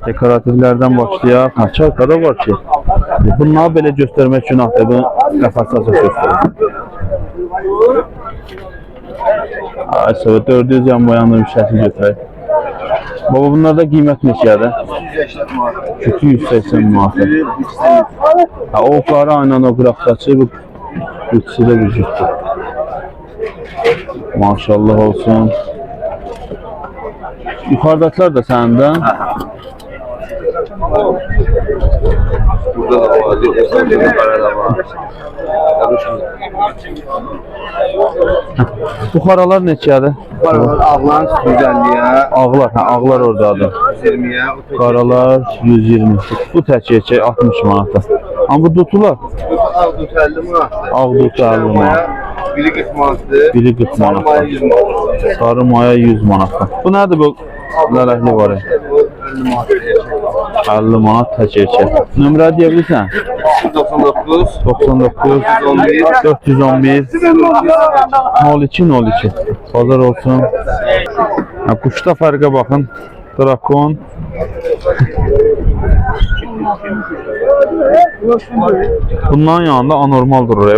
Dekoratiflərdən başlayaq. Çarkada var ki, bunları belə göstərmək günahdır. Bunu qəfəsə göstərir. Aysa 400 yan boyanlı bir şəkil götürək. Baba, bunlarda qiymət neçədir? 280 manat. Oqları aynen o qıraqdakı bu üçü də bir cütdür. Maşallah olsun. Yuxarıdakılar da səndən. Burada da var, da var. Bu xaralar neçədir? Ağlar 150'ye. Ağlar, ağlar oradadır. 120'ye. Qaralar 120. Bu təkcə 60 manatda. Amma bu dutular? Ağ dut 50 manat. Ağ dut 50 manat. Biri 40 manatdır. Biri 40 manat. Sarı maya 100 manat. Sarı maya 100 manatda. Bu nədir bu? Lələkli var. 50 manat təkcə. Nömrə deyə bilirsən? 99 99 411 02 02. Pazar olsun. Quşda fərqə baxın. Drakon. Bundan yanında anormal durur.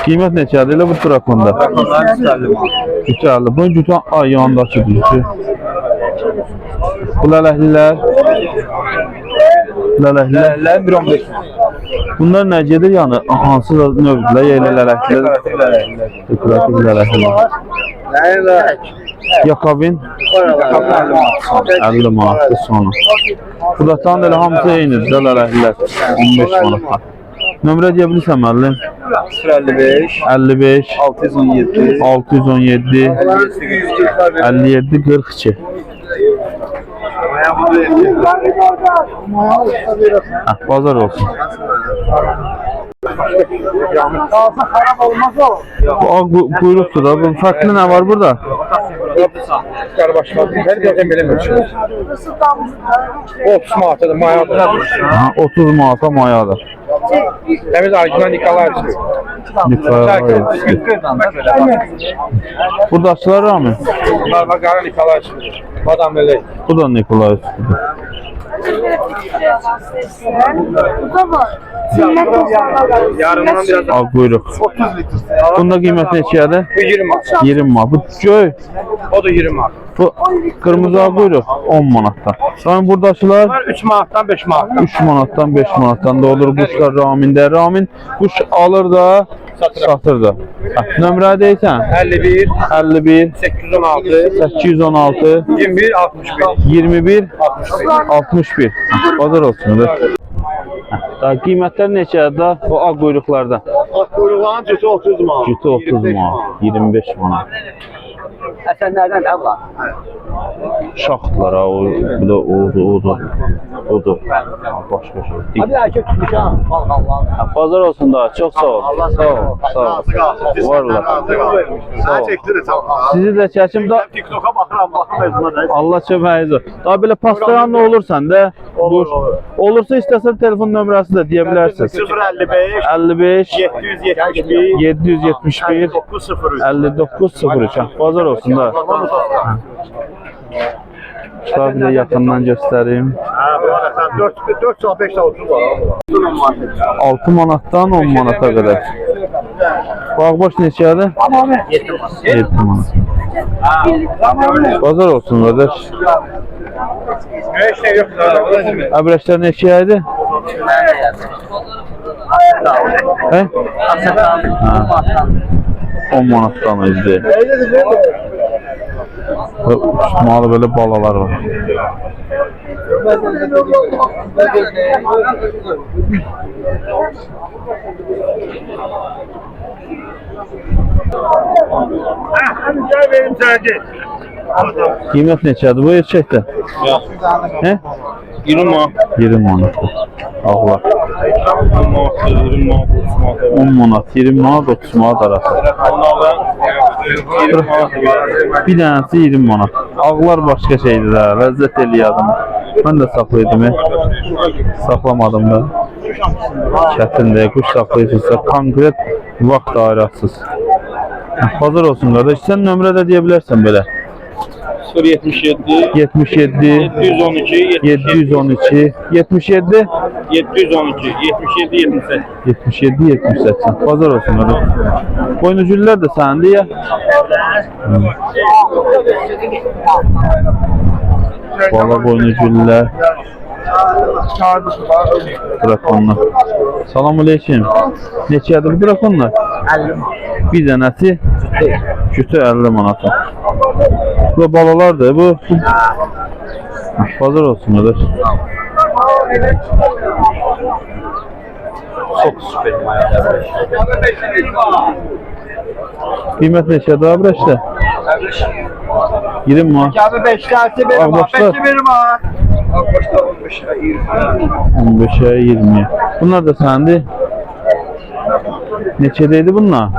Qiymət neçədir elə bu drakonda? 350. Bunun gütü yanındakı gütü. Bu lələhlilər. Lələklər 1.15. Bunlar nə gedir yəni? Hansı növdürlər? Yəni lələklər. Dekorativ lələklər. Yakabin 50 manatdır sonu. Buradaktan da elə hamısı eynidir. Lələklər 15 manatdır. Nömrə deyə bilirsən müəllim? 055 55 617 617 57 42. Pazar olsun. Bu quyruqdur da. Bunun farklı nə var burada? Her bir bilemiyorum. 30 manatdır mayadır. 30 manata mayadır. Temiz orijinal Nikolaevski. Nikolaevski. Buradakılar mı? Bunlar Qara Nikolaevski. Madam Melek. Bu da Nikolaevski'dir. Yarından biraz Ağ quyruq. 30 litre. Bunda qiymət neçədir? Bu 20 manat. 20 manat. Bu göy. O da 20 manat. Bu qırmızı ağ quyruq 10 manatdan. Sonra buradakılar Bunlar 3 manatdan 5 manatdan. 3 manatdan 5 manatdan da olur. Quşlar Ramində. Ramin quş alır da satır da. Nömrə deyirsən? 51 51 816 816 21 61 21 61. 61. Bazar olsun. Daha qiymətlər neçədir da? O ağ quyruqlarda. Kuyruğun cütü 30 manat. Cütü 30 manat, 25 manat. Əsənlərdən də var. Şaxtlar ha, bu da odur. Başqa şey. Hadi erkek tutmuşam. Allah. Pazar olsun da, çok sağ ol. Sağ ol. Varlar. Sen çektirir sağ ol. Sizi də çəkim da TikTok'a baxıram, baxmayız da. Allah köməyiniz olsun. Daha belə pastayan nə olursan da, olursa istəsən telefon nömrəsi də deyə bilərsiniz. 055 55 771 771 5903. Pazar olsun da. Şöyle bir de yakından göstereyim. 4 saat 5 saat 30 var. 6 manattan 10 manata kadar. Bağbaş neçədir? 7 manat. Pazar olsun kardeş. Güneş ne yok da. Əbrəşlər neçəyədir? He? 10 manatdan izdir. Malı böyle balalar var. Gel benim sence. Qiymət neçədir bu erkəkdə? He? 20 manat. 20 manat. Ağlar. 10 manat, 20 manat, 30 manat arası. Bir dənəsi 20 manat. Ağlar başqa şeydir ha, ləzzət eləyir adamı. Mən də saxlaydım, saxlamadım da. Çətindir, quş saxlayırsınızsa konkret vaxt dairəsiz. Hazır olsun qardaş, sən nömrə də deyə bilərsən belə. 077 77 712 712 77 712 77 78. 77 78. Pazar olsun qardaş. Boynuculular da səndi ya. Valla boynuculular. Drakonlar. Selamünaleyküm. Neçədir bu drakonlar? 50. Bir dənəsi kütü 50 manata. Bu balalardır bu. Pazar olsun qardaş. Çok süper. Qiymət neçədir abi işte? 20 manat. Abi 5 tanesi benim. Ağbaşlar. 5'i benim ha. Ağbaşlar 15'e 20. 15'e 20. Bunlar da səndi. Neçədeydi bunlar?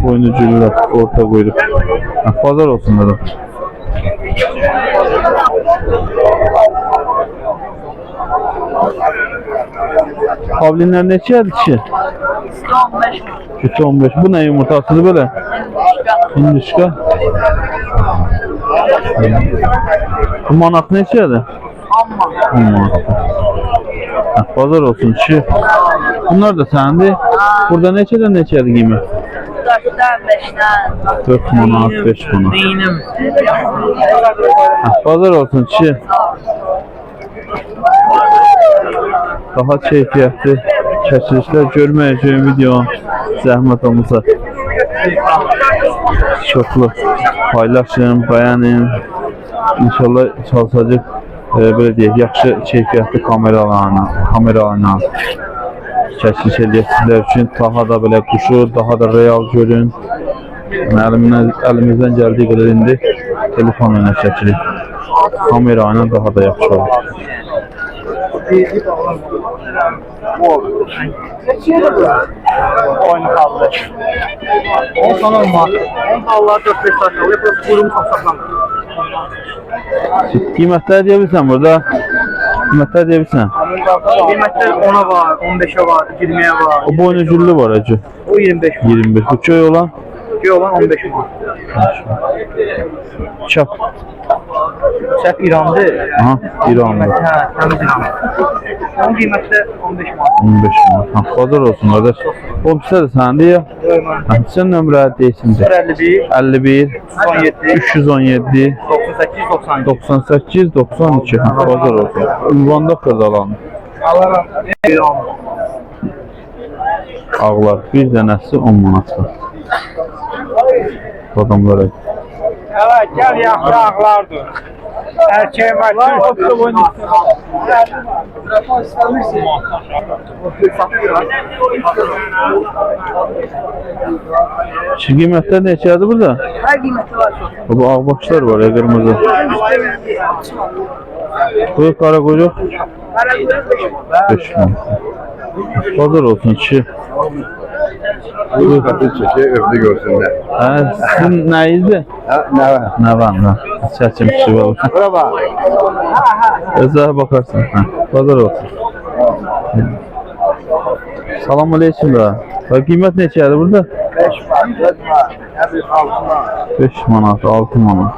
Boynuculular, orta kuyruk. Pazar olsun dedim. Pavlinler neçədir ki? 15. Kütü 15. Bu ne yumurtasıdır böyle? Hindişka. Bu manat neçədir? Amma. Pazar olsun ki. Bunlar da səndi. Burada neçədən neçədir qiymət? 4'ten 5'ten. 4 manat, 5 manat. Benim. Pazar olsun ki. Daha keyfiyyətli çəkilişlər görməyəcəyim video zəhmət olmasa çoxlu paylaşın, bəyənin. İnşallah çalışacaq belə deyək, yaxşı keyfiyyətli kameralarla çəkiliş edək sizlər üçün. Daha da belə quşu, daha da real görün. Əlimizdən gəldiyi qədər indi telefon ilə çəkilir. Kamera ilə daha da yaxşı olur. Oyun kaldı. 10 sana olmaz. 10 kallar 4-5 saat kalıyor. Burası kuyruğumu saklanmıyor. Qiymətlər deyə bilirsən burada? Qiymətlər deyə bilirsən? Kıymetler 10'a var, 15'e var, 20'ye var. O boynuculu var acı. O 25 var. 25. Bu köy olan? Köy olan 15 var. Çap. Şef İran'dı. Aha, İranlı. Ha, temiz İran. Onun kıymeti 15 var. 15 manat. Ha, pazar olsun qardaş. Ofisdə də səndə ya. Ha, sən nömrə deyirsən də. 51, 51 17, 317 98, 92. 98 92. Ha, pazar olsun. Ünvanda Xırdalandı. Allah İran. Ağlar bir dənəsi 10 manatdır. Adamlara. Evet, gel yaxşı ağlardır. Erkeğe var. Şu qiymətlər neçədir burada? Her kıymeti var. Bu ağbaşlar var ya, qırmızı. Bu qara quyruq 5 manat. Pazar olsun ki. Bu katı çeki övdü görsünler. Hə, sizin nəyizdir? Ne var? Nə var, nə? Çəkim kişi var. Bura bak. Özələ bakarsan. Hə, pazar olsun. Salam aleyküm da. Qiymət neçədir burada? 5 var, 4 var. Ne bir 6 var. 5 manat, 6 manat.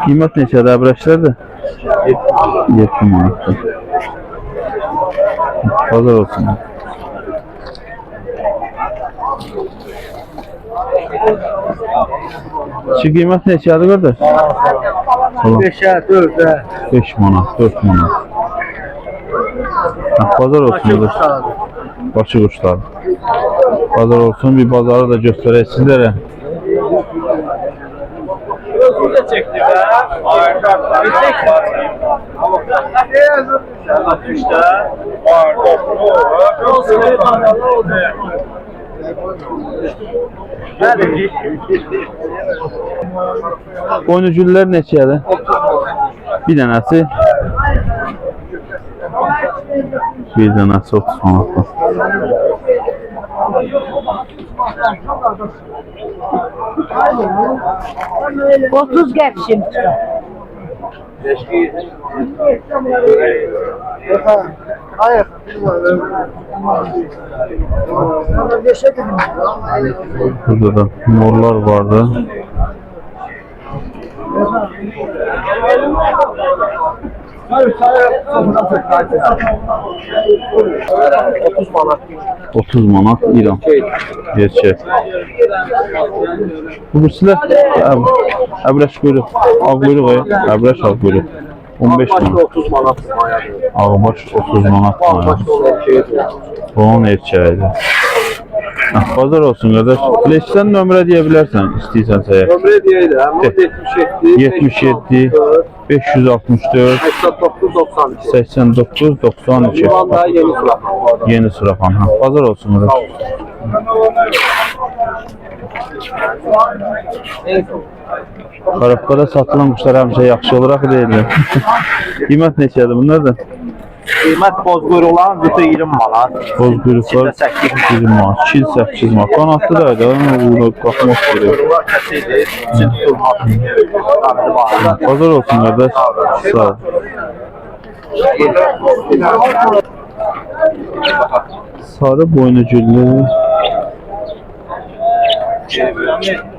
Qiymət neçədir əbrəşlərdir? 7 manatdır. Pazar olsun. Şu qiymət neçədir qardaş? 5'e 4'e. 5 manat, 4 manat. Pazar olsun qardaş. Başı quşlar. Pazar olsun, bir bazarı da göstərək sizlərə. Burada çekti be. Boynuculular neçədir? Bir dənəsi. Bir dənəsi 30 manatdır. Otuz geçsin. Hayır. Burada da morlar vardı. Hayır, 30 manat. 30 manat İran. Gerçek. Bu silah əbrəş quyruq. Ağ quyruq ya. Əbrəş ağ quyruq. 15 manat. 30 manat. Ağbaş 30 manat. Onun erkəyidir. Bazar olsun qardaş. Leşsən nömrə deyə bilərsən istəyirsənsə əgər. Ömrə deyildi. 77 564 89 92. Daha yeni sıra. Yeni Suraxan. Ha, bazar olsun qardaş. Qarabqada satılan quşlar həmişə yaxşı olur axı deyirlər. Qiymət neçədir bunlardan? Qiymət boz quyruqların cütü 20 manat. Boz quyruqlar 20 manat, 8 manat. Qanatlı da da bunu qalxmaq istəyir. Quyruqlar kəsidir. Çin tutulmaz. Bazar olsun qardaş. Sağ ol. Sarı boynugüllü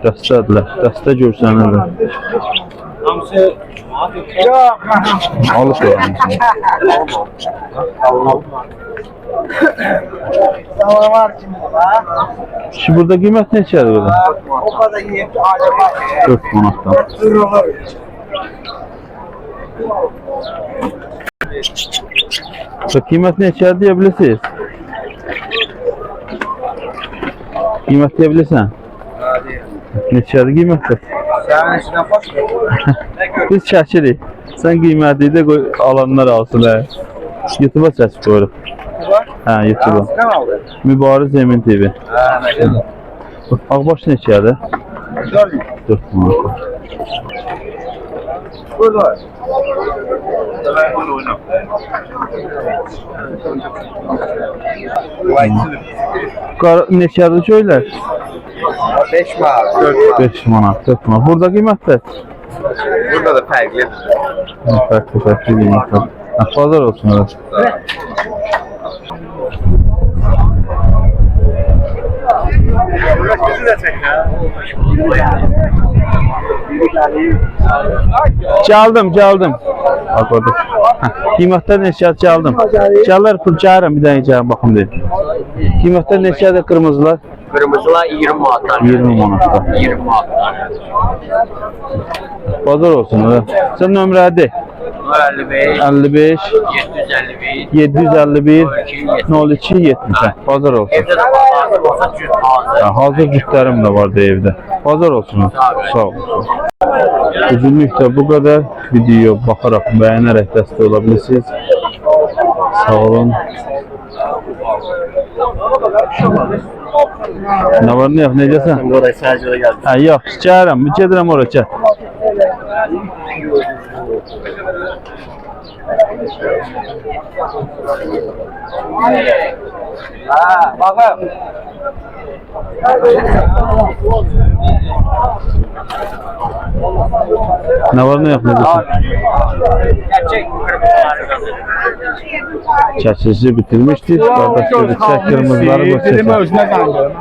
dəstədirlər. Dəstə görsənirlər. Alıb qoyalım. Şimdi burada qiymət neçədir belə? O kadar yiyip acaba 4 manatdan. Qiymət neçədir deyə bilirsiniz? Qiymət deyə bilirsən? Neçədir qiymətdir? Sənin içine baş ver. Biz çəkirik. Sən qiyməti də qoy, alanlar alsın. YouTube'a çəkib qoyuruq. Hə, YouTube'a. Kanaldır. Mübariz Emin TV. Ağbaş neçədir? 4 manat. Burada. Neçədir söylər? 5 manat, 4 manat. 5 manat, 4 manat. Burada qiymətdir? Burada da fərqlidir. Fərqli qiymətdir. Bazar olsun. Bizi de çek ya. Çaldım. Bak orada. Qiymətlər neçədir çaldım. Çalar pul çağırım bir dənə gəlin baxım deyim. Qiymətlər neçədir qırmızılar? Kırmızılar 20 manattan. 20 manatdan. 20 manattan. Bazar olsun. Sən nömrədir? 55, 55 751, 751 02 70. Bazar olsun. Evde de bazar olsa cüz hazır. Hazır cütlərim də vardı evdə. Bazar olsun. Sağ ol. Üzünlükdə bu qədər. Video baxaraq, bəyənərək dəstək ola bilirsiniz. Sağ olun. Nə var, nə yox, necəsən? Oraya sərcədə gəldim. Hə, yox, gəlirəm, gedirəm oraya, gəl. Ha, bakın. Nə var, nə yox, necəsən? Gerçek Çəkilişi bitirmişdik. Qardaşları çək, qırmızıları qoy çəkək.